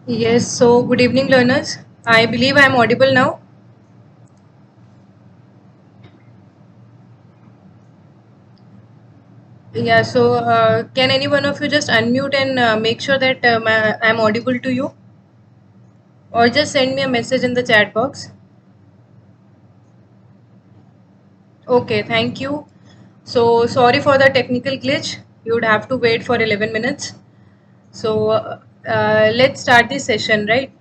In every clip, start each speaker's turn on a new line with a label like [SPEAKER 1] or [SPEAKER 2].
[SPEAKER 1] Yes, so good evening, learners. I believe I am audible now. Yeah, so can any one of you just unmute and make sure that I am audible to you, or just send me a message in the chat box? Okay, thank you. So, sorry for the technical glitch. You would have to wait for 11 minutes. So, let's start this session, right?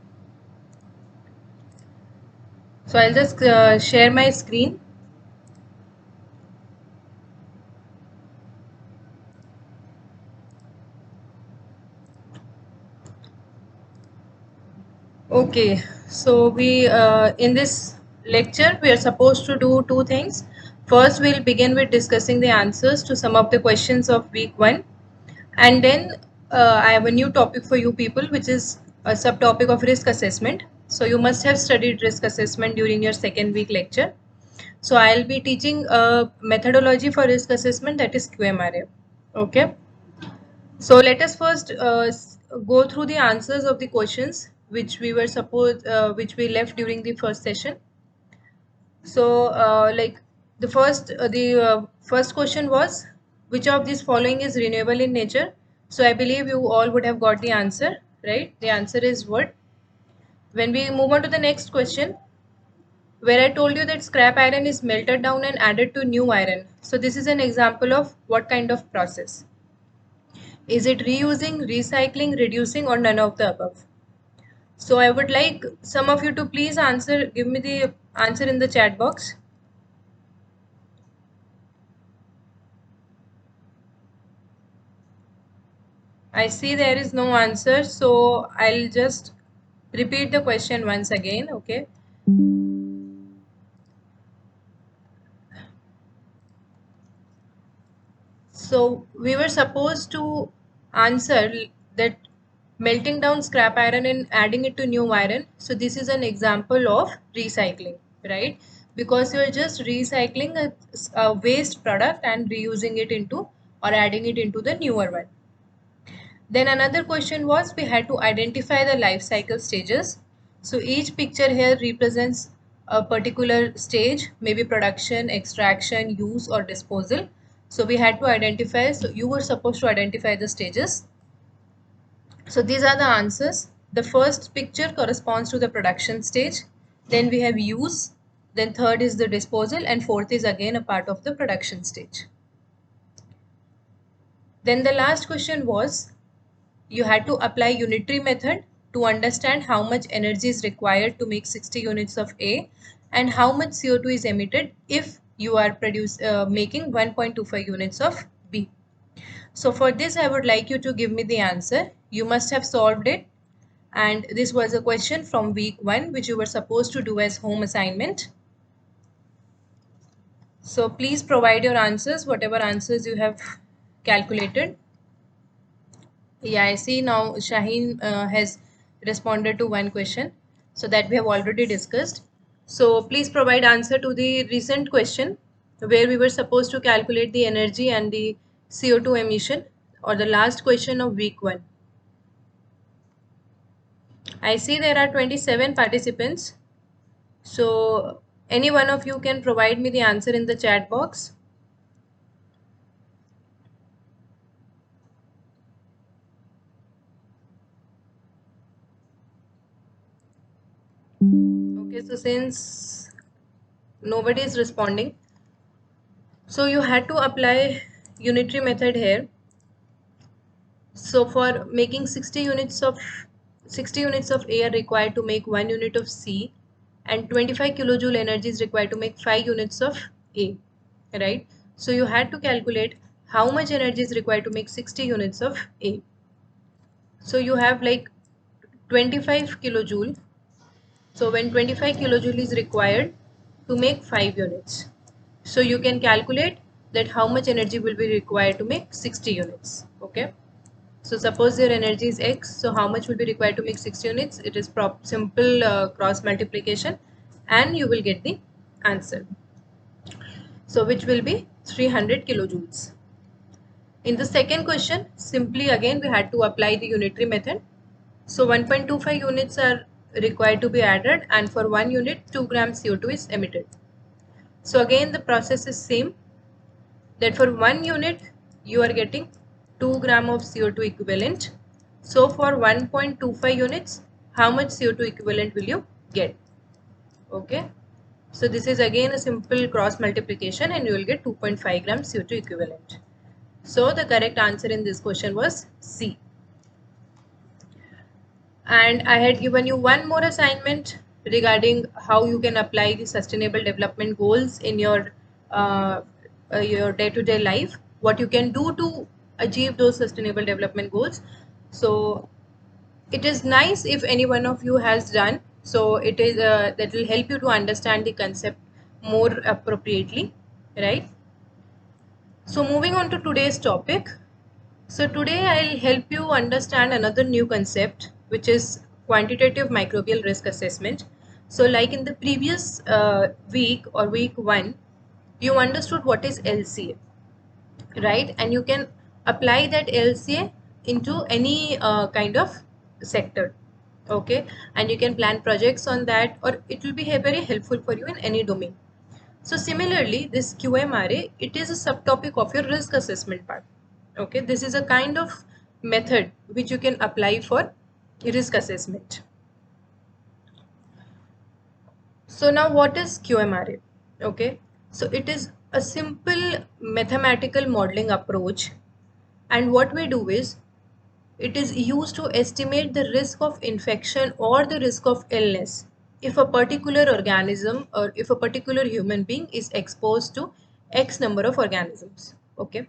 [SPEAKER 1] So, I'll just share my screen. Okay, so we in this lecture we are supposed to do two things. First, we'll begin with discussing the answers to some of the questions of week one, and then I have a new topic for you people, which is a subtopic of risk assessment. So you must have studied risk assessment during your second week lecture. So I'll be teaching a methodology for risk assessment, that is QMRA. Okay. So let us first go through the answers of the questions which we left during the first session. So like the first question was, which of these following is renewable in nature? So I believe you all would have got the answer, right? The answer is wood. When we move on to the next question, where I told you that scrap iron is melted down and added to new iron. So this is an example of what kind of process? Is it reusing, recycling, reducing, or none of the above? So I would like some of you to please give me the answer in the chat box. I see there is no answer, so I'll just repeat the question once again, okay? So we were supposed to answer that melting down scrap iron and adding it to new iron. So this is an example of recycling, right? Because you're just recycling a waste product and reusing it into or adding it into the newer one. Then another question was we had to identify the life cycle stages. So each picture here represents a particular stage, maybe production, extraction, use, or disposal. So we had to identify, so you were supposed to identify the stages. So these are the answers. The first picture corresponds to the production stage. Then we have use. Then third is the disposal, and fourth is again a part of the production stage. Then the last question was you had to apply unitary method to understand how much energy is required to make 60 units of A and how much CO2 is emitted if you are making 1.25 units of B. So for this, I would like you to give me the answer. You must have solved it. And this was a question from week one, which you were supposed to do as home assignment. So please provide your answers, whatever answers you have calculated. Yeah, I see now Shaheen has responded to one question, so that we have already discussed. So please provide answer to the recent question where we were supposed to calculate the energy and the CO2 emission, or the last question of week one. I see there are 27 participants. So any one of you can provide me the answer in the chat box. Okay, so since nobody is responding, so you had to apply unitary method here. So for making 60 units of A are required to make 1 unit of C, and 25 kilojoule energy is required to make 5 units of A, right? So you had to calculate how much energy is required to make 60 units of A. So you have like 25 kilojoule. So when 25 kilojoule is required to make 5 units, so you can calculate that how much energy will be required to make 60 units, okay? So suppose your energy is X, so how much will be required to make 60 units? It is simple cross multiplication and you will get the answer. So which will be 300 kilojoules. In the second question, simply again we had to apply the unitary method. So 1.25 units are required to be added, and for 1 unit 2 grams CO2 is emitted. So again the process is same, that for 1 unit you are getting 2 gram of CO2 equivalent. So for 1.25 units, how much CO2 equivalent will you get? Okay. So this is again a simple cross multiplication and you will get 2.5 grams CO2 equivalent. So the correct answer in this question was C. And I had given you one more assignment regarding how you can apply the sustainable development goals in your day-to-day life, what you can do to achieve those sustainable development goals. So it is nice if any one of you has done, so it is that will help you to understand the concept more appropriately, right? So moving on to today's topic. So today I'll help you understand another new concept, which is quantitative microbial risk assessment. So like in the previous week or week 1, you understood what is LCA, right? And you can apply that LCA into any kind of sector, okay? And you can plan projects on that, or it will be very helpful for you in any domain. So similarly, this QMRA, it is a subtopic of your risk assessment part. Okay, this is a kind of method which you can apply for risk assessment. So now what is QMRA? Okay, so it is a simple mathematical modeling approach, and what we do is it is used to estimate the risk of infection or the risk of illness if a particular organism or if a particular human being is exposed to X number of organisms. Okay.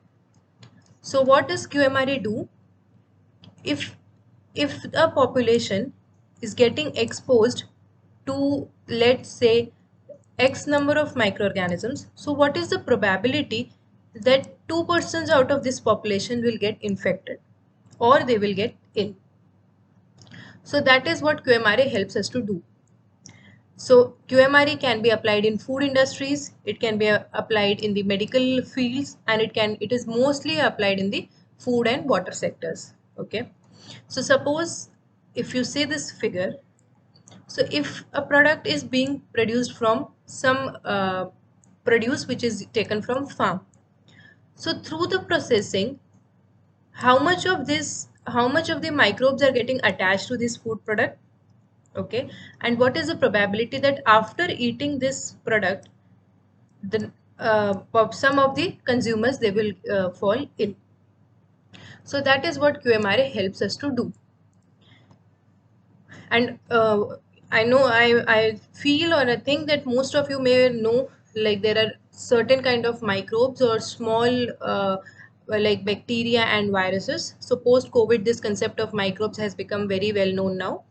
[SPEAKER 1] So what does QMRA do? If a population is getting exposed to, let's say, X number of microorganisms, so what is the probability that 2% out of this population will get infected or they will get ill? So that is what QMRA helps us to do. So QMRA can be applied in food industries, it can be applied in the medical fields, and it is mostly applied in the food and water sectors. Okay. So suppose if you see this figure, so if a product is being produced from some produce which is taken from farm, so through the processing, how much of the microbes are getting attached to this food product? Okay, and what is the probability that after eating this product, the some of the consumers, they will fall ill? So that is what QMRA helps us to do. And I know I feel or I think that most of you may know, like there are certain kind of microbes or small like bacteria and viruses. So post COVID, this concept of microbes has become very well known now.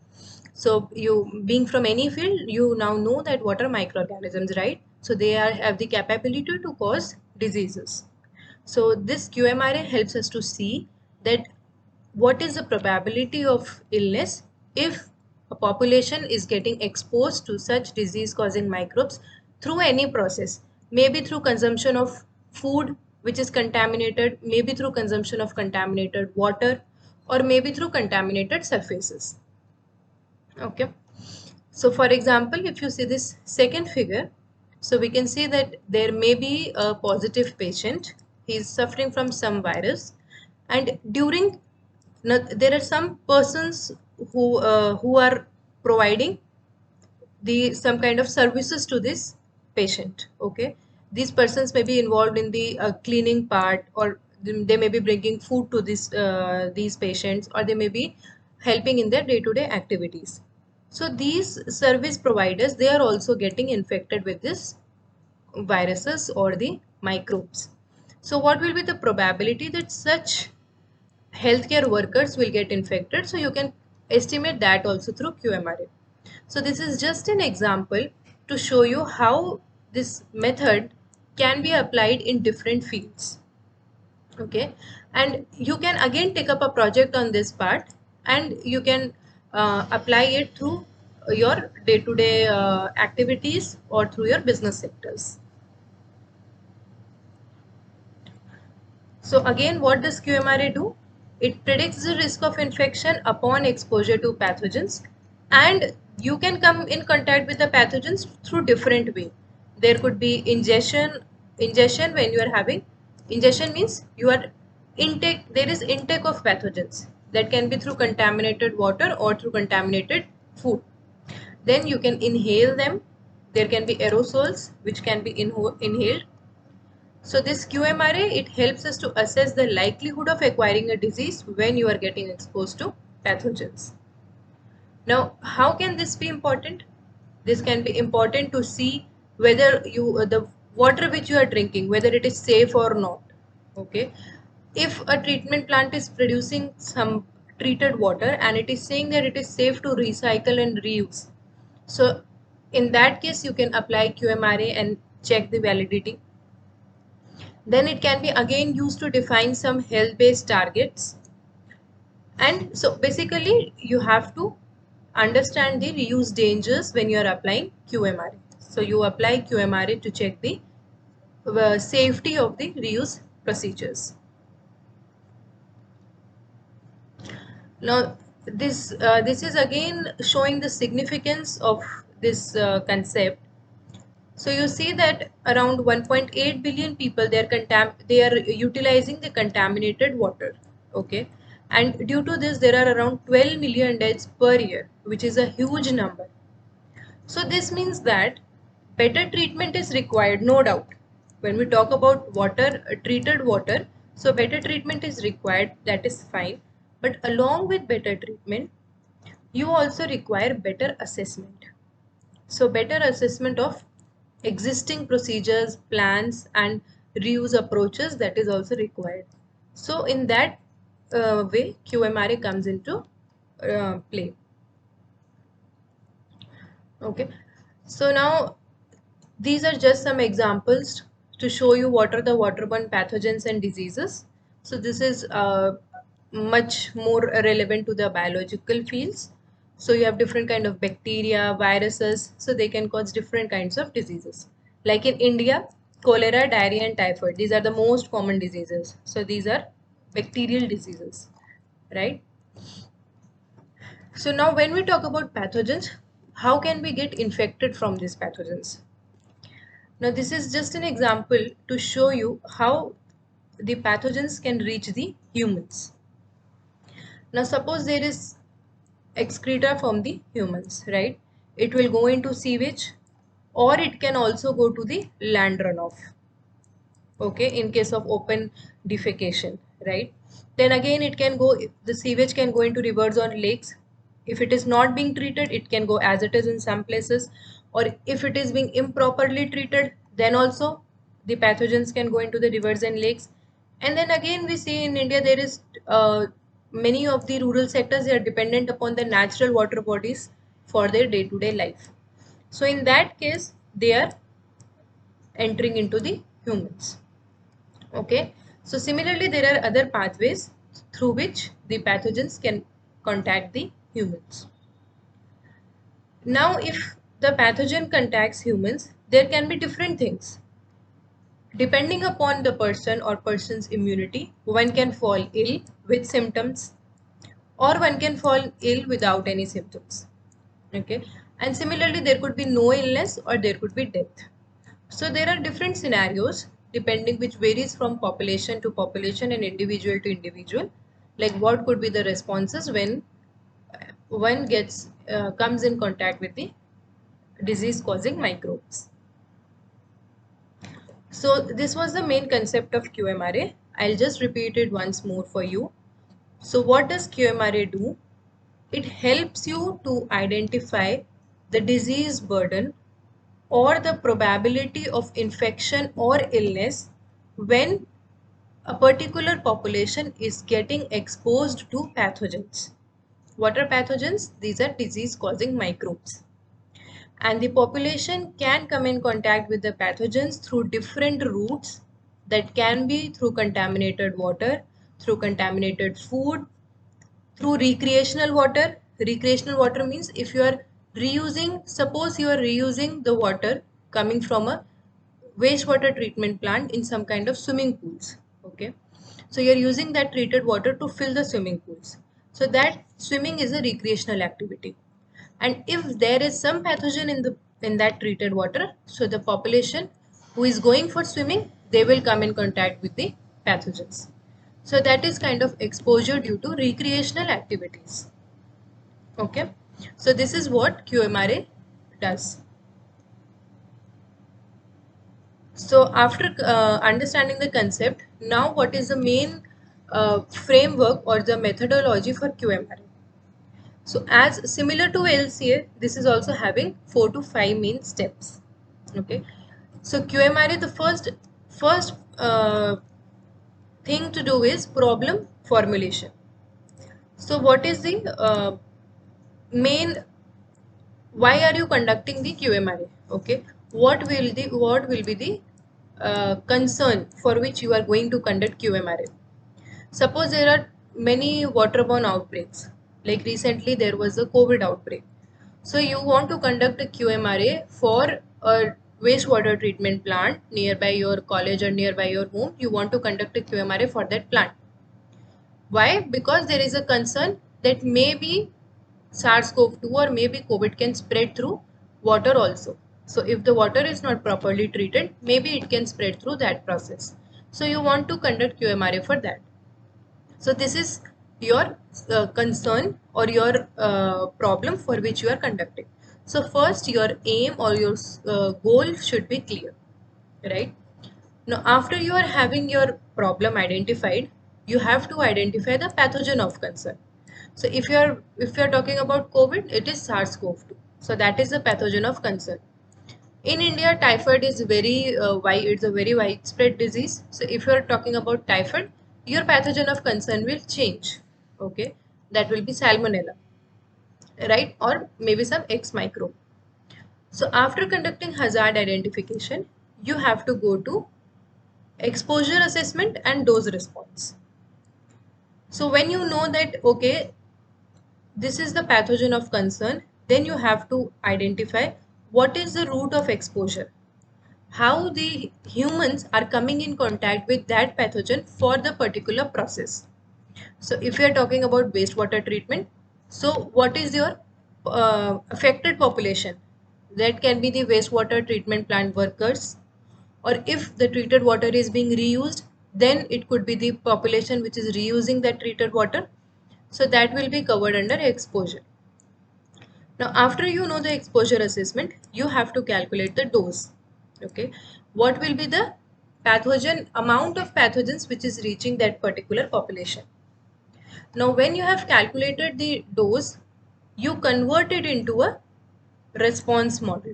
[SPEAKER 1] So you being from any field, you now know that what are microorganisms, right? So they have the capability to cause diseases. So this QMRA helps us to see that what is the probability of illness if a population is getting exposed to such disease causing microbes through any process, maybe through consumption of food which is contaminated, maybe through consumption of contaminated water, or maybe through contaminated surfaces. Okay. So for example, if you see this second figure, so we can see that there may be a positive patient. He is suffering from some virus, and during, now, there are some persons who are providing the some kind of services to this patient. Okay, these persons may be involved in the cleaning part, or they may be bringing food to this these patients, or they may be helping in their day-to-day activities. So these service providers, they are also getting infected with this viruses or the microbes. So what will be the probability that such healthcare workers will get infected? So you can estimate that also through QMRA. So this is just an example to show you how this method can be applied in different fields. Okay, and you can again take up a project on this part, and you can apply it through your day-to-day activities or through your business sectors. So again, what does QMRA do? It predicts the risk of infection upon exposure to pathogens, and you can come in contact with the pathogens through different way. There could be ingestion when you are having ingestion means you are intake, there is intake of pathogens that can be through contaminated water or through contaminated food. Then you can inhale them. There can be aerosols which can be inhaled. So this QMRA, it helps us to assess the likelihood of acquiring a disease when you are getting exposed to pathogens. Now, how can this be important? This can be important to see whether the water which you are drinking, whether it is safe or not. Okay. If a treatment plant is producing some treated water and it is saying that it is safe to recycle and reuse, so in that case you can apply QMRA and check the validity. Then it can be again used to define some health-based targets. And so basically you have to understand the reuse dangers when you are applying QMRA. So you apply QMRA to check the safety of the reuse procedures. Now this is again showing the significance of this concept. So you see that around 1.8 billion people, they are utilizing the contaminated water. Okay, and due to this there are around 12 million deaths per year, which is a huge number. So this means that better treatment is required, no doubt. When we talk about water, treated water, so better treatment is required, that is fine. But along with better treatment, you also require better assessment. So better assessment of existing procedures, plans and reuse approaches, that is also required. So in that way, QMRA comes into play. Okay. So now these are just some examples to show you what are the waterborne pathogens and diseases. So this is much more relevant to the biological fields. So you have different kind of bacteria, viruses, so they can cause different kinds of diseases. Like in India, cholera, diarrhea and typhoid, these are the most common diseases. So these are bacterial diseases, right? So now when we talk about pathogens, how can we get infected from these pathogens? Now this is just an example to show you how the pathogens can reach the humans. Now suppose there is excreta from the humans, right? It will go into sewage or it can also go to the land runoff. Okay, in case of open defecation, right? Then again it can go, the sewage can go into rivers or lakes. If it is not being treated, it can go as it is in some places, or if it is being improperly treated, then also the pathogens can go into the rivers and lakes. And then again we see in India there is many of the rural sectors, they are dependent upon the natural water bodies for their day-to-day life. So in that case they are entering into the humans. Okay, so similarly there are other pathways through which the pathogens can contact the humans. Now if the pathogen contacts humans, there can be different things. Depending upon the person or person's immunity, one can fall ill with symptoms or one can fall ill without any symptoms. Okay, and similarly there could be no illness or there could be death. So there are different scenarios depending, which varies from population to population and individual to individual. Like what could be the responses when one gets comes in contact with the disease causing microbes. So this was the main concept of QMRA. I'll just repeat it once more for you. So what does QMRA do? It helps you to identify the disease burden or the probability of infection or illness when a particular population is getting exposed to pathogens. What are pathogens? These are disease causing microbes. And the population can come in contact with the pathogens through different routes, that can be through contaminated water, through contaminated food, through recreational water. Recreational water means if you are reusing, suppose you are reusing the water coming from a wastewater treatment plant in some kind of swimming pools. Okay, So you're using that treated water to fill the swimming pools. So that swimming is a recreational activity. And if there is some pathogen in that treated water, so the population who is going for swimming, they will come in contact with the pathogens. So that is kind of exposure due to recreational activities. Okay, so this is what QMRA does. So after understanding the concept, now what is the main framework or the methodology for QMRA? So as similar to LCA, this is also having 4 to 5 main steps. Okay. So QMRA, the first thing to do is problem formulation. So what is the main, why are you conducting the QMRA? Okay. What will be the concern for which you are going to conduct QMRA? Suppose there are many waterborne outbreaks. Like recently there was a COVID outbreak. So you want to conduct a QMRA for a wastewater treatment plant nearby your college or nearby your home. You want to conduct a QMRA for that plant. Why? Because there is a concern that maybe SARS-CoV-2 or maybe COVID can spread through water also. So if the water is not properly treated, maybe it can spread through that process. So you want to conduct QMRA for that. So this is your concern or your problem for which you are conducting. So first your aim or your goal should be clear, right? Now after you are having your problem identified, you have to identify the pathogen of concern. So if you are talking about COVID, it is SARS-CoV-2. So that is the pathogen of concern. In India, typhoid is it's a very widespread disease. So if you are talking about typhoid, your pathogen of concern will change. Okay, that will be salmonella, right? Or maybe some X microbe. So after conducting hazard identification, you have to go to exposure assessment and dose response. So when you know that, okay, this is the pathogen of concern, then you have to identify what is the route of exposure, how the humans are coming in contact with that pathogen for the particular process. So if you are talking about wastewater treatment, so what is your affected population? That can be the wastewater treatment plant workers, or if the treated water is being reused, then it could be the population which is reusing that treated water. So that will be covered under exposure. Now, after you know the exposure assessment, you have to calculate the dose. Okay, what will be the pathogen amount of pathogens which is reaching that particular population? Now, when you have calculated the dose, you convert it into a response model.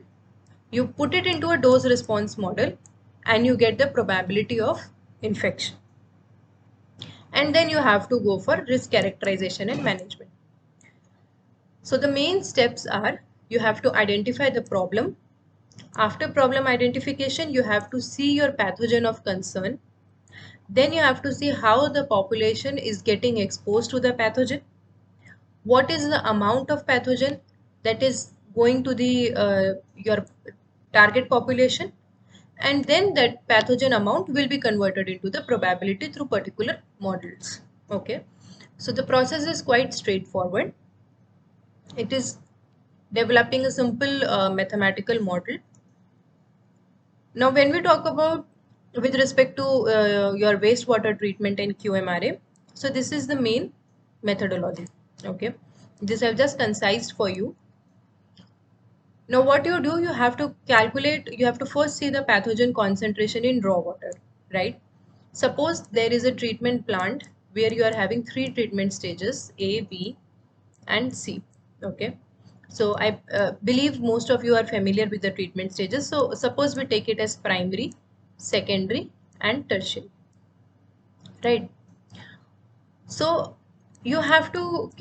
[SPEAKER 1] You put it into a dose response model and you get the probability of infection. And then you have to go for risk characterization and management. So the main steps are, you have to identify the problem. After problem identification, you have to see your pathogen of concern. Then you have to see how the population is getting exposed to the pathogen. What is the amount of pathogen that is going to the your target population, and then that pathogen amount will be converted into the probability through particular models. Okay, so the process is quite straightforward. It is developing a simple mathematical model. Now, when we talk about with respect to your wastewater treatment and QMRA, so this is the main methodology. Okay, this I've just concised for you. Now, what you do, you have to calculate, you have to first see the pathogen concentration in raw water, right? Suppose there is a treatment plant where you are having 3 treatment stages, A, B, and C. Okay, so I believe most of you are familiar with the treatment stages. So suppose we take it as primary, secondary, and tertiary, right? So you have to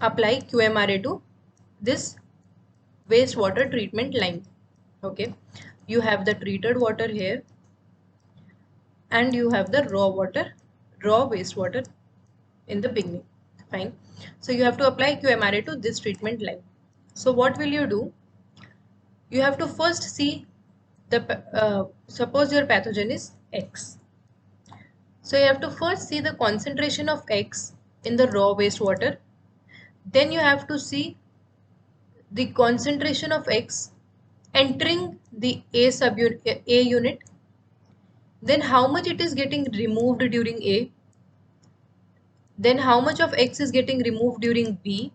[SPEAKER 1] apply QMRA to this wastewater treatment line. Okay, you have the treated water here and you have the raw wastewater in the beginning. Fine. So you have to apply QMRA to this treatment line. So what will you do? You have to first see the suppose your pathogen is X. So you have to first see the concentration of X in the raw wastewater. Then you have to see the concentration of X entering the A unit. Then how much it is getting removed during A. Then how much of X is getting removed during B.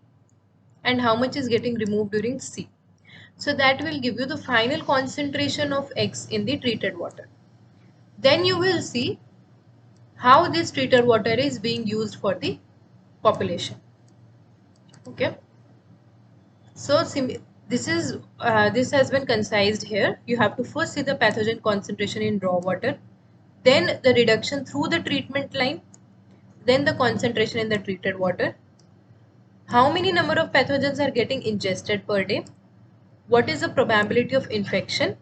[SPEAKER 1] And how much is getting removed during C. So that will give you the final concentration of X in the treated water. Then you will see how this treated water is being used for the population. Okay. So this has been concised here. You have to first see the pathogen concentration in raw water, then the reduction through the treatment line, then the concentration in the treated water, how many number of pathogens are getting ingested per day, what is the probability of infection,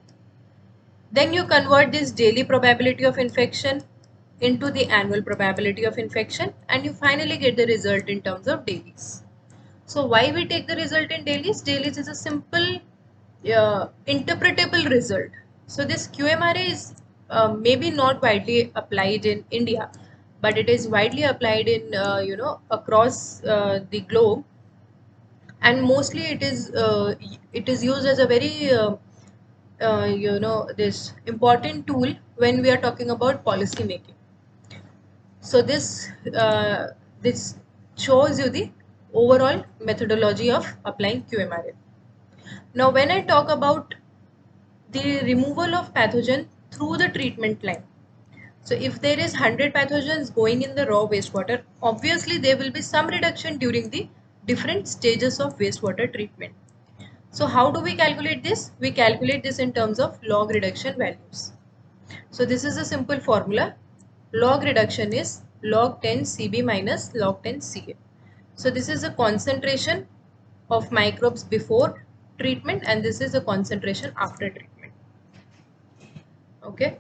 [SPEAKER 1] then you convert this daily probability of infection into the annual probability of infection, and you finally get the result in terms of dailies. So why we take the result in dailies? Dailies is a simple interpretable result. So this QMRA is maybe not widely applied in India, but it is widely applied in across the globe, and mostly it is used as a very this important tool when we are talking about policy making. So this shows you the overall methodology of applying QMRA. Now, when I talk about the removal of pathogen through the treatment line, so if there is 100 pathogens going in the raw wastewater, obviously there will be some reduction during the different stages of wastewater treatment. So how do we calculate this? We calculate this in terms of log reduction values. So this is a simple formula. Log reduction is log 10 Cb minus log 10 Ca. So this is the concentration of microbes before treatment, and this is the concentration after treatment. Okay.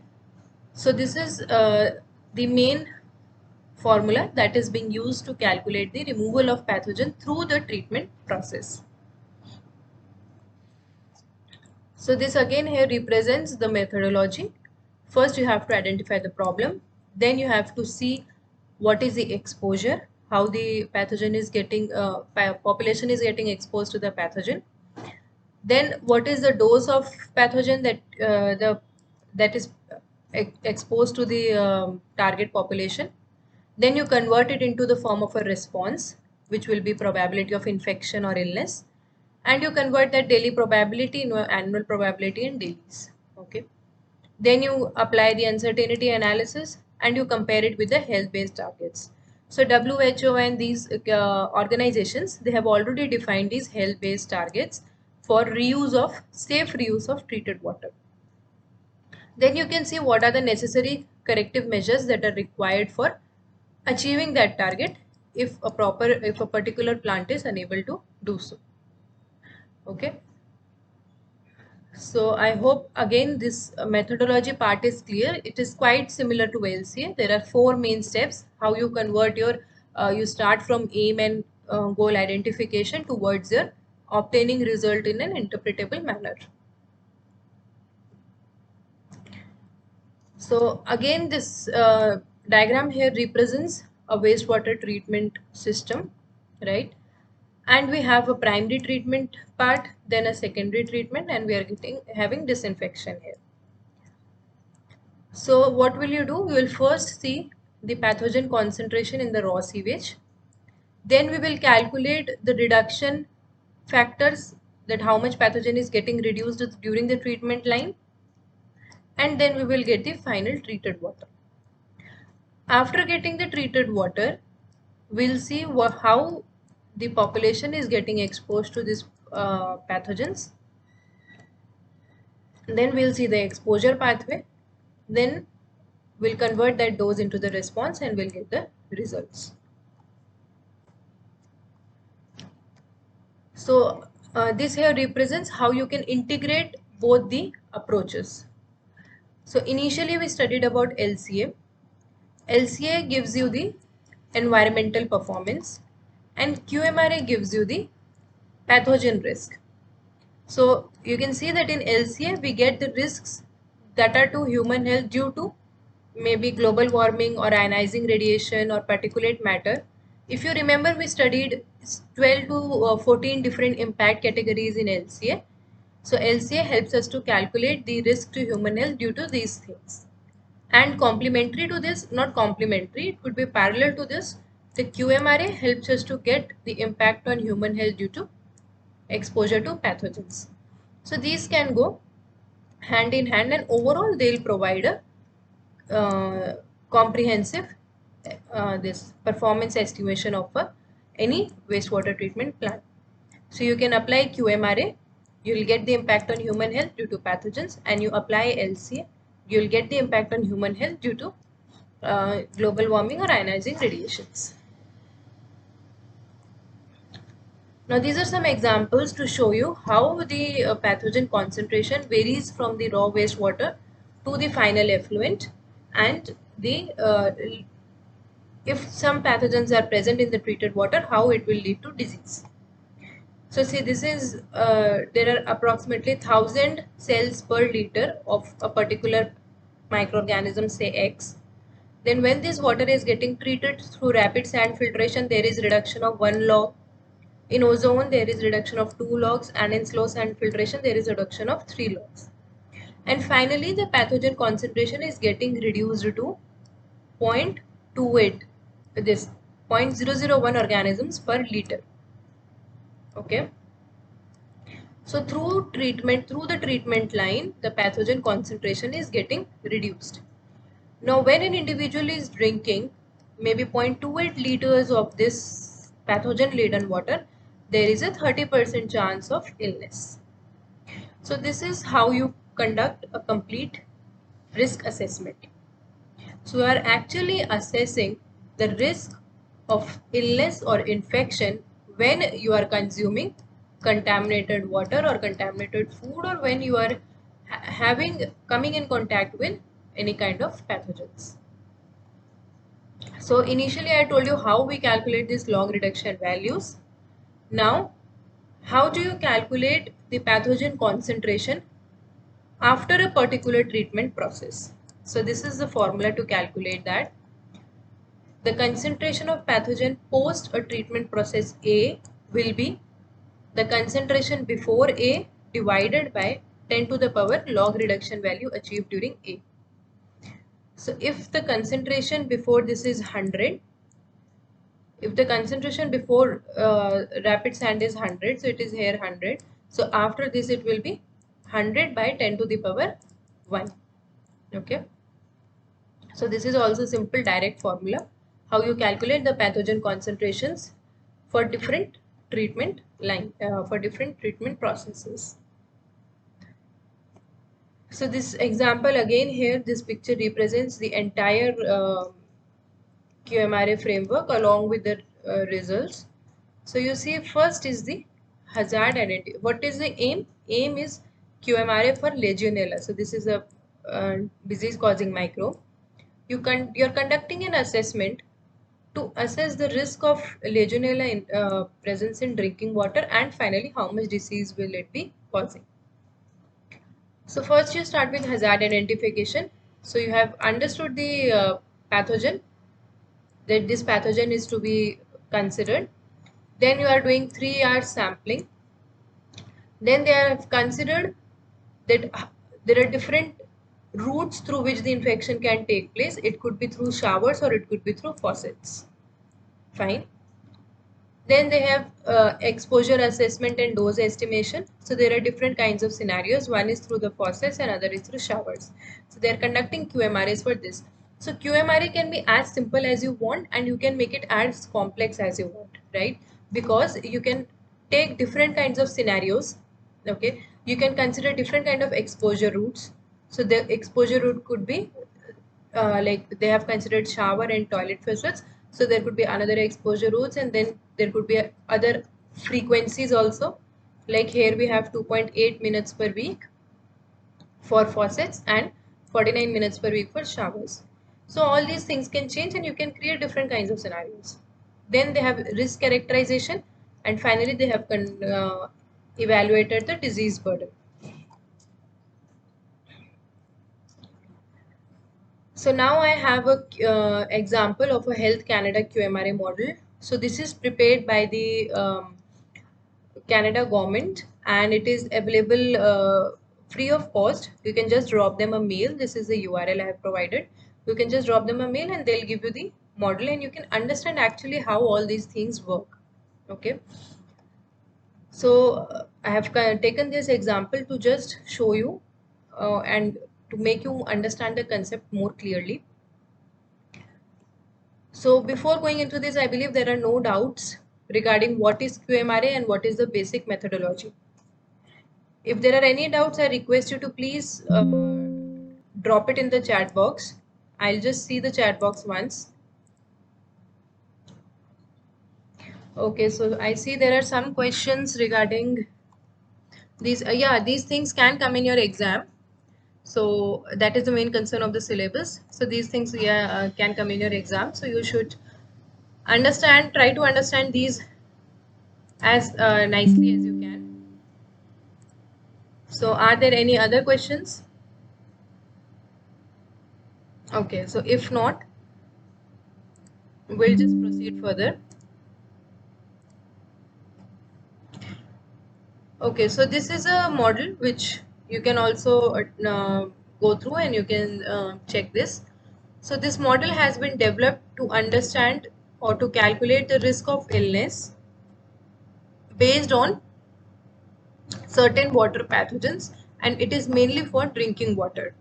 [SPEAKER 1] So this is the main formula that is being used to calculate the removal of pathogen through the treatment process. So this again here represents the methodology. First you have to identify the problem, then you have to see what is the exposure, how the pathogen is getting, population is getting exposed to the pathogen. Then what is the dose of pathogen that is exposed to the target population. Then you convert it into the form of a response, which will be probability of infection or illness, and you convert that daily probability into annual probability in dailies. Okay. Then you apply the uncertainty analysis and you compare it with the health-based targets. So WHO and these organizations, they have already defined these health-based targets for safe reuse of treated water. Then you can see what are the necessary corrective measures that are required for achieving that target if a particular plant is unable to do so. Okay. So I hope again this methodology part is clear. It is quite similar to LCA. There are 4 main steps how you convert you start from aim and goal identification towards your obtaining result in an interpretable manner. So again this diagram here represents a wastewater treatment system, right? And we have a primary treatment part, then a secondary treatment, and we are having disinfection here. So what will you do? You will first see the pathogen concentration in the raw sewage. Then we will calculate the reduction factors, that how much pathogen is getting reduced during the treatment line. And then we will get the final treated water. After getting the treated water, we'll see how the population is getting exposed to these pathogens. Then we'll see the exposure pathway. Then we'll convert that dose into the response and we'll get the results. So this here represents how you can integrate both the approaches. So initially we studied about LCA. LCA gives you the environmental performance and QMRA gives you the pathogen risk. So you can see that in LCA we get the risks that are to human health due to maybe global warming or ionizing radiation or particulate matter. If you remember, we studied 12 to 14 different impact categories in LCA. So LCA helps us to calculate the risk to human health due to these things. And complementary to this, not complementary, it could be parallel to this, the QMRA helps us to get the impact on human health due to exposure to pathogens. So these can go hand in hand, and overall they'll provide a comprehensive this performance estimation of any wastewater treatment plant. So you can apply QMRA, you will get the impact on human health due to pathogens, and you apply LCA, you will get the impact on human health due to global warming or ionizing radiations. Now these are some examples to show you how the pathogen concentration varies from the raw wastewater to the final effluent, and the if some pathogens are present in the treated water, how it will lead to disease. So see, this is there are approximately 1000 cells per liter of a particular microorganism, say X. Then when this water is getting treated through rapid sand filtration, there is reduction of 1 log. In ozone, there is reduction of 2 logs, and in slow sand filtration, there is reduction of 3 logs. And finally, the pathogen concentration is getting reduced to 0.28, this 0.001 organisms per liter. Okay. So through the treatment line, the pathogen concentration is getting reduced. Now, when an individual is drinking maybe 0.28 liters of this pathogen-laden water, there is a 30% chance of illness. So this is how you conduct a complete risk assessment. So you are actually assessing the risk of illness or infection when you are consuming contaminated water or contaminated food, or when you are coming in contact with any kind of pathogens. So initially I told you how we calculate these log reduction values. Now, how do you calculate the pathogen concentration after a particular treatment process? So this is the formula to calculate that. The concentration of pathogen post a treatment process A will be the concentration before A divided by 10 to the power log reduction value achieved during A. So if the concentration before this is 100, if the concentration before rapid sand is 100, so it is here 100. So after this it will be 100 by 10 to the power 1. Okay. So this is also simple direct formula how you calculate the pathogen concentrations for different treatment for different treatment processes. So this example again here, this picture represents the entire QMRA framework along with the results. So you see, first is the hazard identity. What is the aim? Aim is QMRA for Legionella. So this is a disease causing microbe. You're conducting an assessment to assess the risk of Legionella presence in drinking water, and finally how much disease will it be causing. So first you start with hazard identification. So you have understood the pathogen, that this pathogen is to be considered. Then you are doing 3 hours sampling. Then they have considered that there are different routes through which the infection can take place. It could be through showers or it could be through faucets. Fine. Then they have exposure assessment and dose estimation. So there are different kinds of scenarios. One is through the faucets and other is through showers. So they are conducting QMRAs for this. So QMRA can be as simple as you want, and you can make it as complex as you want, right? Because you can take different kinds of scenarios. Okay, you can consider different kind of exposure routes. So the exposure route could be like they have considered shower and toilet faucets. So there could be another exposure routes, and then there could be other frequencies also. Like here we have 2.8 minutes per week for faucets and 49 minutes per week for showers. So all these things can change, and you can create different kinds of scenarios. Then they have risk characterization, and finally they have evaluated the disease burden. So now I have a example of a Health Canada QMRA model. So this is prepared by the Canada government, and it is available free of cost. You can just drop them a mail. This is the URL I have provided. You can just drop them a mail and they'll give you the model, and you can understand actually how all these things work. Okay. So I have taken this example to just show you and to make you understand the concept more clearly. So before going into this, I believe there are no doubts regarding what is QMRA and what is the basic methodology. If there are any doubts, I request you to please drop it in the chat box. I'll just see the chat box once. Okay, so I see there are some questions regarding these. Yeah, these things can come in your exam. So that is the main concern of the syllabus. So these things, yeah, can come in your exam. So you should try to understand these as nicely as you can. So are there any other questions? Okay, so if not, we'll just proceed further. Okay, so this is a model which you can also go through, and you can check this. So this model has been developed to understand or to calculate the risk of illness based on certain water pathogens, and it is mainly for drinking water.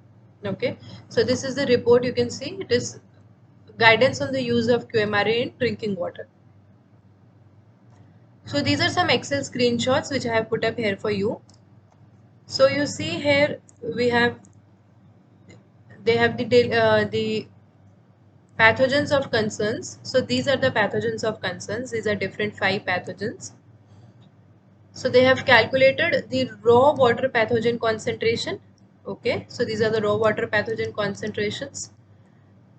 [SPEAKER 1] Okay, so this is the report. You can see it is guidance on the use of QMRA in drinking water. So these are some Excel screenshots which I have put up here for you. So you see here we have the pathogens of concerns. So these are the pathogens of concerns. These are different 5 pathogens. So they have calculated the raw water pathogen concentration. Okay, so these are the raw water pathogen concentrations.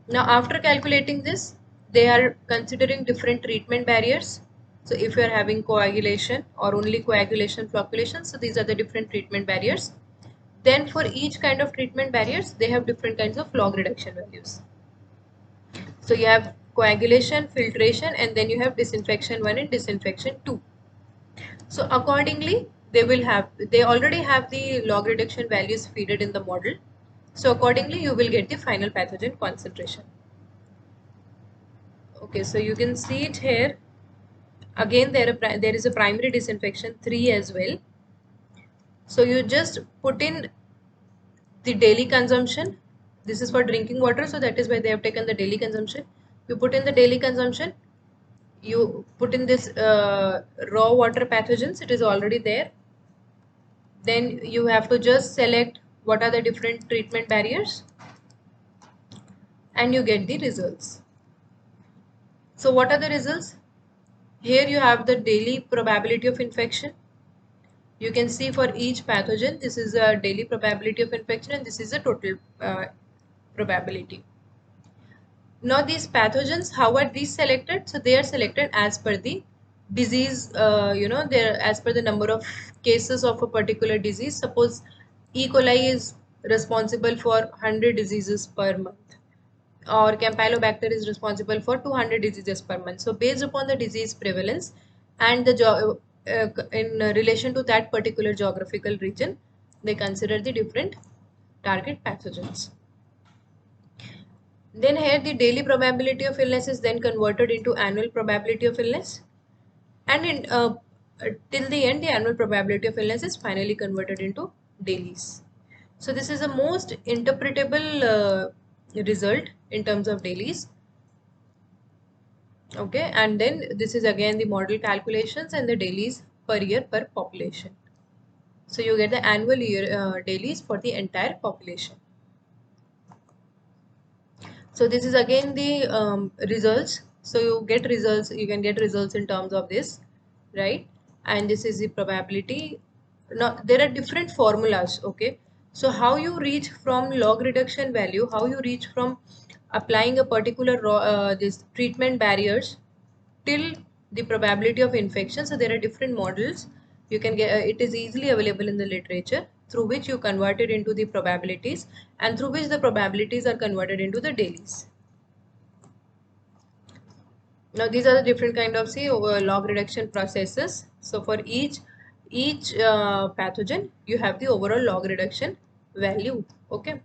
[SPEAKER 1] Now after calculating this, they are considering different treatment barriers. So if you are having coagulation or only coagulation flocculation, so these are the different treatment barriers. Then for each kind of treatment barriers, they have different kinds of log reduction values. So you have coagulation, filtration, and then you have disinfection 1 and disinfection 2. So accordingly, they already have the log reduction values feeded in the model. So accordingly, you will get the final pathogen concentration. Okay, so you can see it here. Again, there is a primary disinfection 3 as well. So you just put in the daily consumption. This is for drinking water, so that is why they have taken the daily consumption. You put in the daily consumption, you put in this raw water pathogens, it is already there. Then you have to just select what are the different treatment barriers, and you get the results. So what are the results? Here you have the daily probability of infection. You can see for each pathogen, this is a daily probability of infection, and this is a total probability. Now these pathogens, how are these selected? So they are selected as per the disease, they're as per the number of cases of a particular disease. Suppose E. coli is responsible for 100 diseases per month, or Campylobacter is responsible for 200 diseases per month. So based upon the disease prevalence and the in relation to that particular geographical region, they consider the different target pathogens. Then here the daily probability of illness is then converted into annual probability of illness, and till the end the annual probability of illness is finally converted into dailies. So this is the most interpretable result in terms of dailies. Okay, and then this is again the model calculations and the dailies per year per population. So you get the annual dailies for the entire population. So this is again the results. So you get results, you can get results in terms of this, right? And this is the probability. Now there are different formulas. Okay, so how you reach from log reduction value, how you reach from applying a particular this treatment barriers till the probability of infection. So there are different models. You can get it is easily available in the literature. through which you convert it into the probabilities, and through which the probabilities are converted into the dailies. Now these are the different kind of log reduction processes. So for each pathogen, you have the overall log reduction value. Okay.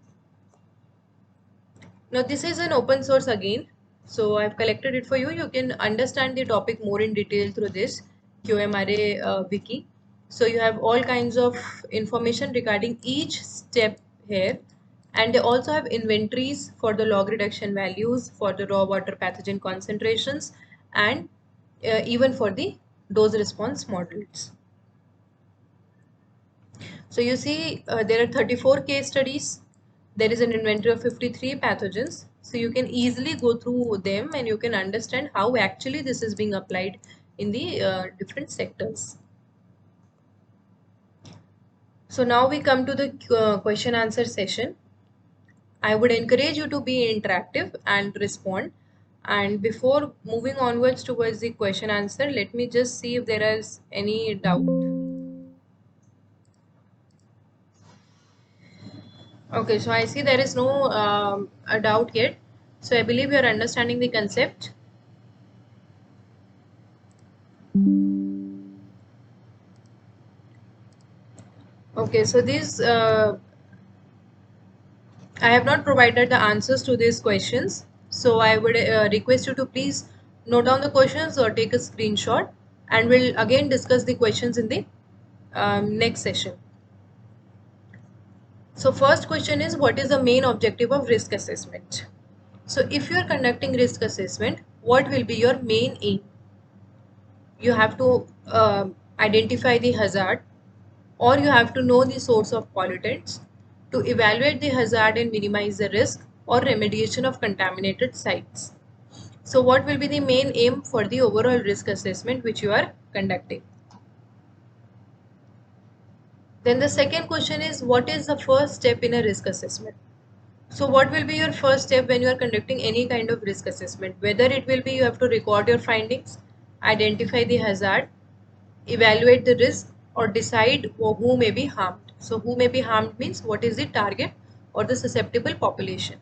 [SPEAKER 1] Now this is an open source again. So I've collected it for you. You can understand the topic more in detail through this QMRA wiki. So you have all kinds of information regarding each step here. And they also have inventories for the log reduction values, for the raw water pathogen concentrations, and even for the dose response models. So you see there are 34 case studies. There is an inventory of 53 pathogens. So you can easily go through them and you can understand how actually this is being applied in the different sectors. So now we come to the question answer session. I would encourage you to be interactive and respond. And before moving onwards towards the question answer, let me just see if there is any doubt. Okay, so I see there is no a doubt yet. So I believe you are understanding the concept. Okay, so I have not provided the answers to these questions. So I would request you to please note down the questions or take a screenshot, and we'll again discuss the questions in the next session. So first question is, what is the main objective of risk assessment? So if you are conducting risk assessment, what will be your main aim? You have to identify the hazard, or you have to know the source of pollutants to evaluate the hazard and minimize the risk, or remediation of contaminated sites. So what will be the main aim for the overall risk assessment which you are conducting? Then the second question is, what is the first step in a risk assessment? So what will be your first step when you are conducting any kind of risk assessment? Whether it will be you have to record your findings, identify the hazard, evaluate the risk, or decide who may be harmed. So who may be harmed means what is the target or the susceptible population.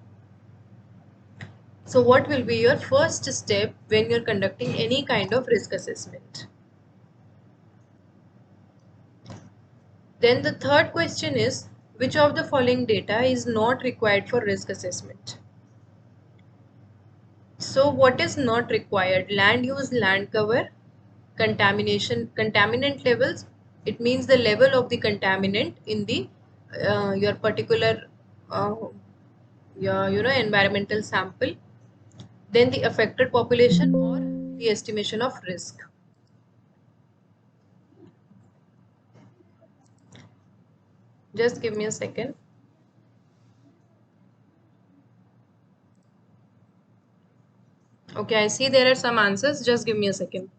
[SPEAKER 1] So what will be your first step when you're conducting any kind of risk assessment? Then the third question is, which of the following data is not required for risk assessment? So what is not required? Land use, land cover, contaminant levels. It means the level of the contaminant in the your particular uh, environmental sample. Then the affected population or the estimation of risk. Just give me a second. Okay, I see there are some answers. Just give me a second.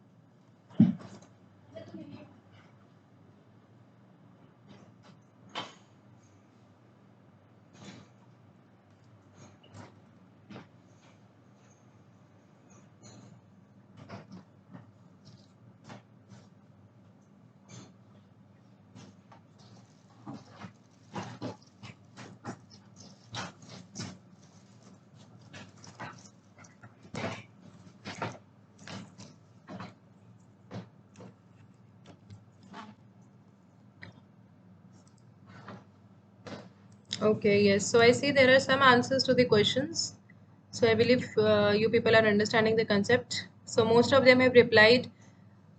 [SPEAKER 1] Okay, yes. So I see there are some answers to the questions. So I believe you people are understanding the concept. So most of them have replied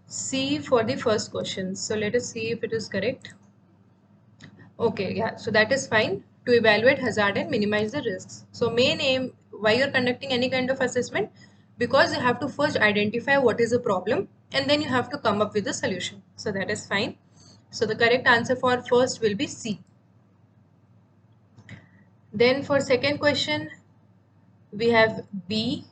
[SPEAKER 1] C for the first question. So let us see if it is correct. Okay, yeah. So that is fine, to evaluate hazard and minimize the risks. So main aim, why you're conducting any kind of assessment? Because you have to first identify what is the problem, and then you have to come up with a solution. So that is fine. So the correct answer for first will be C. Then for second question, we have B.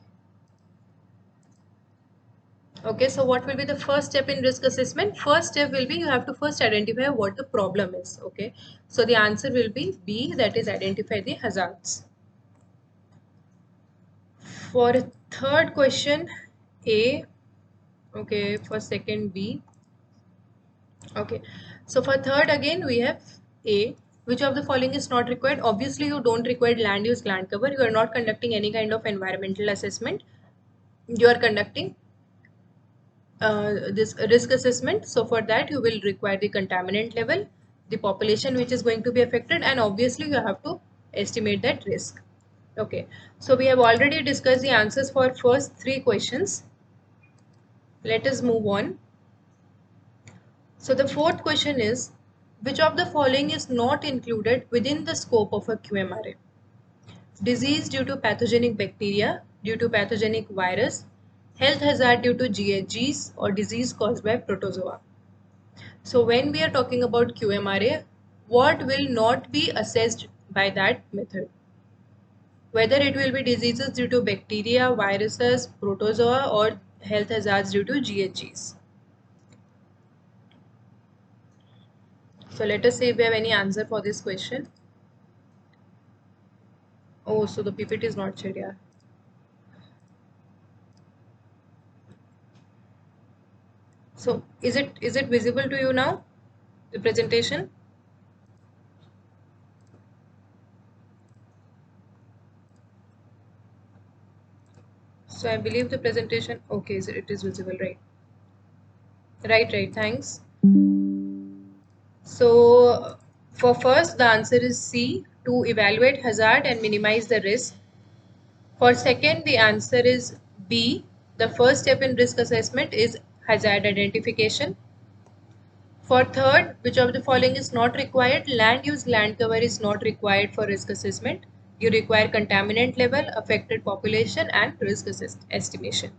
[SPEAKER 1] Okay, so what will be the first step in risk assessment? First step will be you have to first identify what the problem is. Okay, so the answer will be B, that is identify the hazards. For third question, A. Okay, for second, B. Okay, so for third again we have A. Which of the following is not required? Obviously, you don't require land use, land cover. You are not conducting any kind of environmental assessment. You are conducting this risk assessment. So for that, you will require the contaminant level, the population which is going to be affected, and obviously you have to estimate that risk. Okay, so we have already discussed the answers for first three questions. Let us move on. So the fourth question is, which of the following is not included within the scope of a QMRA? Disease due to pathogenic bacteria, due to pathogenic virus, health hazard due to GHGs, or disease caused by protozoa. So when we are talking about QMRA, what will not be assessed by that method? Whether it will be diseases due to bacteria, viruses, protozoa, or health hazards due to GHGs. So let us see if we have any answer for this question. Oh, so the PPT is not shared, yeah. So is it visible to you now, the presentation? So I believe the presentation, okay, so it is visible, right? Right, thanks. So for first, the answer is C, to evaluate hazard and minimize the risk. For second, the answer is B. The first step in risk assessment is hazard identification. For third, which of the following is not required? Land use, land cover is not required for risk assessment. You require contaminant level, affected population, and risk estimation.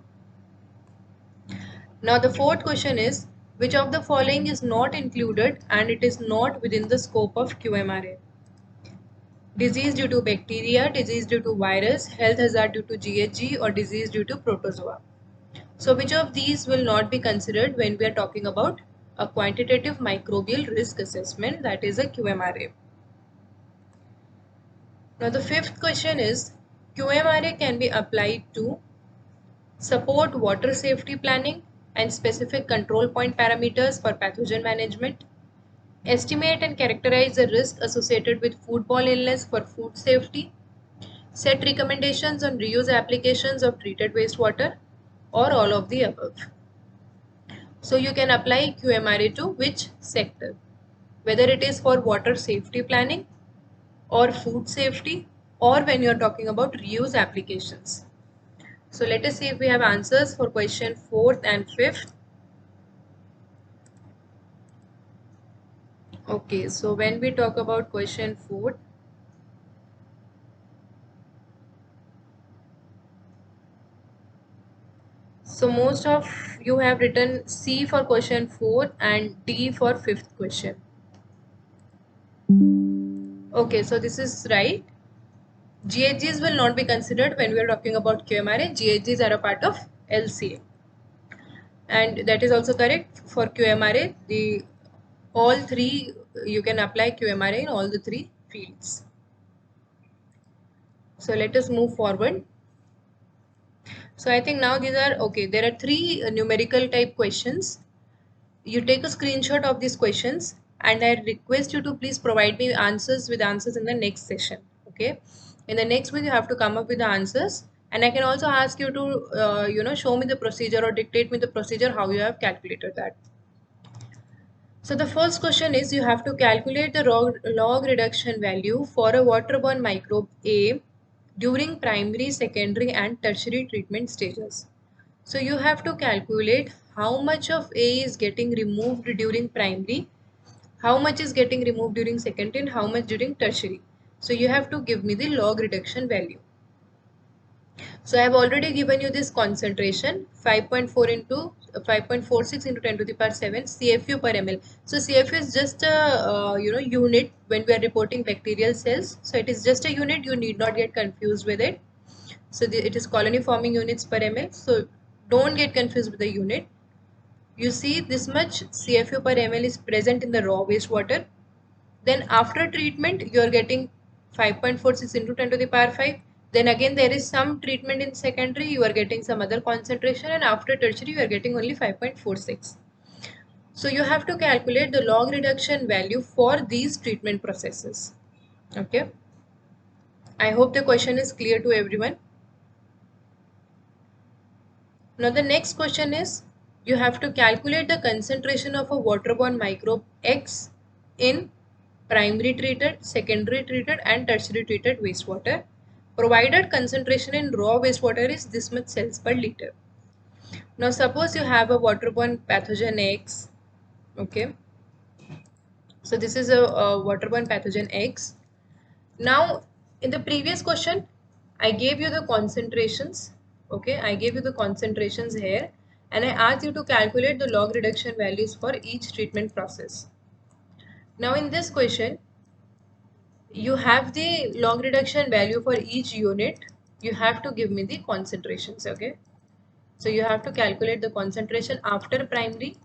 [SPEAKER 1] Now the fourth question is, which of the following is not included and it is not within the scope of QMRA? Disease due to bacteria, disease due to virus, health hazard due to GHG, or disease due to protozoa. So which of these will not be considered when we are talking about a quantitative microbial risk assessment, that is a QMRA? Now the fifth question is, QMRA can be applied to support water safety planning and specific control point parameters for pathogen management, estimate and characterize the risk associated with foodborne illness for food safety, set recommendations on reuse applications of treated wastewater, or all of the above. So you can apply QMRA to which sector? Whether it is for water safety planning or food safety, or when you are talking about reuse applications. So let us see if we have answers for question 4th and 5th. Okay, so when we talk about question 4th, so most of you have written C for question 4 and D for 5th question. Okay, so this is right. GHGs will not be considered when we are talking about QMRA. GHGs are a part of LCA. And that is also correct for QMRA. All three, you can apply QMRA in all the three fields. So let us move forward. So I think now these are okay. There are three numerical type questions. You take a screenshot of these questions and I request you to please provide me answers with answers in the next session. Okay. In the next week, you have to come up with the answers, and I can also ask you to, show me the procedure or dictate me the procedure how you have calculated that. So the first question is, you have to calculate the log reduction value for a waterborne microbe A during primary, secondary and tertiary treatment stages. So you have to calculate how much of A is getting removed during primary, how much is getting removed during secondary, and how much during tertiary. So you have to give me the log reduction value. So I have already given you this concentration 5.4 into 5.46 into 10 to the power 7 CFU per ml. So CFU is just a unit when we are reporting bacterial cells. So it is just a unit. You need not get confused with it. So it is colony forming units per ml. So don't get confused with the unit. You see this much CFU per ml is present in the raw wastewater. Then after treatment, you are getting 5.46 into 10 to the power 5. Then again, there is some treatment in secondary, you are getting some other concentration, and after tertiary, you are getting only 5.46. So you have to calculate the log reduction value for these treatment processes. Okay. I hope the question is clear to everyone. Now the next question is, you have to calculate the concentration of a waterborne microbe X in primary treated, secondary treated and tertiary treated wastewater, provided concentration in raw wastewater is this much cells per liter. Now suppose you have a waterborne pathogen X. Okay, so this is a waterborne pathogen X. Now in the previous question I gave you the concentrations. Okay, I gave you the concentrations here and I asked you to calculate the log reduction values for each treatment process. Now in this question you have the log reduction value for each unit. You have to give me the concentrations. Okay, so you have to calculate the concentration after primary,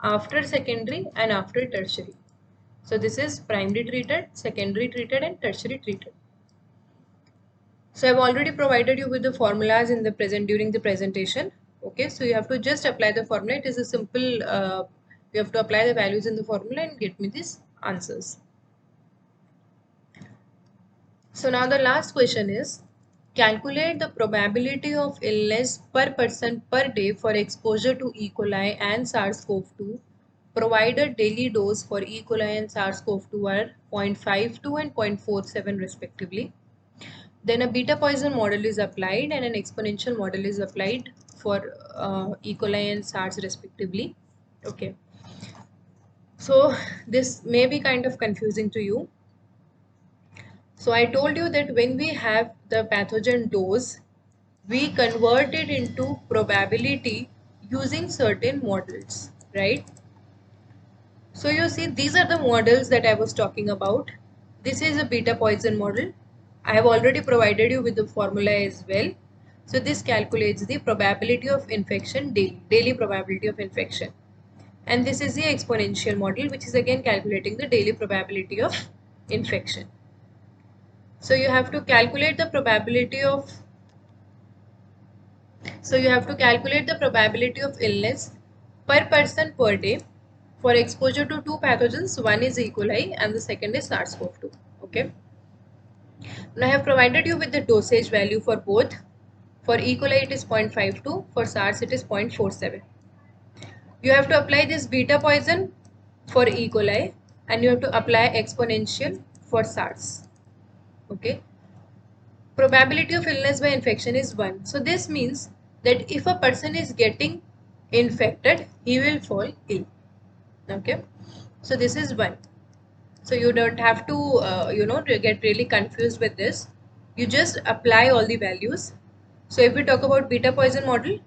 [SPEAKER 1] after secondary and after tertiary. So this is primary treated, secondary treated and tertiary treated. So I've already provided you with the formulas in the during the presentation. Okay, so you have to just apply the formula. It is a simple, you have to apply the values in the formula and get me these answers. So now the last question is, calculate the probability of illness per person per day for exposure to E. coli and SARS-CoV-2 provided daily dose for E. coli and SARS-CoV-2 are 0.52 and 0.47 respectively. Then a beta Poisson model is applied and an exponential model is applied for E. coli and SARS respectively. Okay. So this may be kind of confusing to you. So I told you that when we have the pathogen dose, we convert it into probability using certain models, right? So you see, these are the models that I was talking about. This is a beta Poisson model. I have already provided you with the formula as well. So this calculates the probability of infection daily probability of infection. And this is the exponential model, which is again calculating the daily probability of infection. So you have to calculate the probability of illness per person per day for exposure to two pathogens. One is E. coli and the second is SARS-CoV-2. Okay. Now I have provided you with the dosage value for both. For E. coli it is 0.52, for SARS it is 0.47. You have to apply this beta Poisson for E. coli and you have to apply exponential for SARS. Okay. Probability of illness by infection is 1. So this means that if a person is getting infected, he will fall ill. Okay. So this is 1. So you don't have to, get really confused with this. You just apply all the values. So if we talk about beta Poisson model,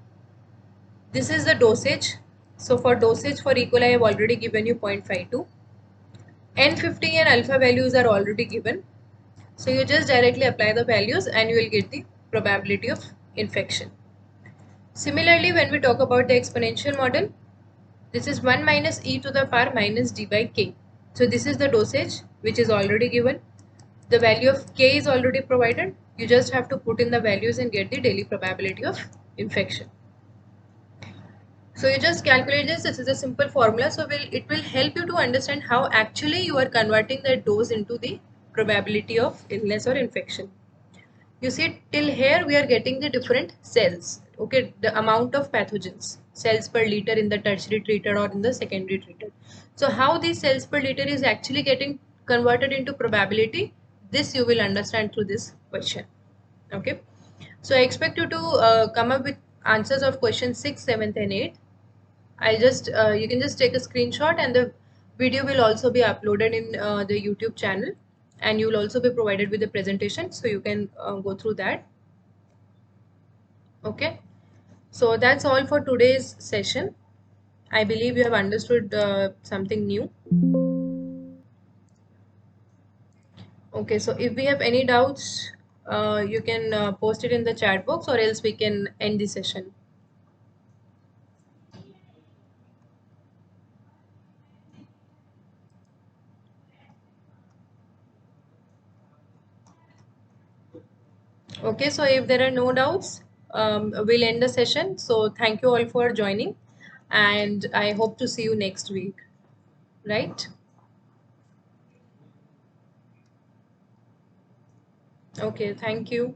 [SPEAKER 1] this is the dosage. So for dosage for E. coli, I have already given you 0.52. N50 and alpha values are already given. So you just directly apply the values and you will get the probability of infection. Similarly, when we talk about the exponential model, this is 1 minus e to the power minus d by k. So this is the dosage which is already given. The value of k is already provided. You just have to put in the values and get the daily probability of infection. So you just calculate this. This is a simple formula. So it will help you to understand how actually you are converting that dose into the probability of illness or infection. You see, till here we are getting the different cells. Okay, the amount of pathogens, cells per liter in the tertiary treated or in the secondary treated. So how these cells per liter is actually getting converted into probability, this you will understand through this question. Okay, so I expect you to come up with answers of question 6, 7th and 8th. I'll just you can just take a screenshot and the video will also be uploaded in the YouTube channel and you will also be provided with the presentation so you can go through that. Okay, so that's all for today's session. I believe you have understood something new. Okay, so if we have any doubts, you can post it in the chat box or else we can end the session. Okay, so if there are no doubts, we'll end the session. So thank you all for joining. and I hope to see you next week. Right? Okay, thank you.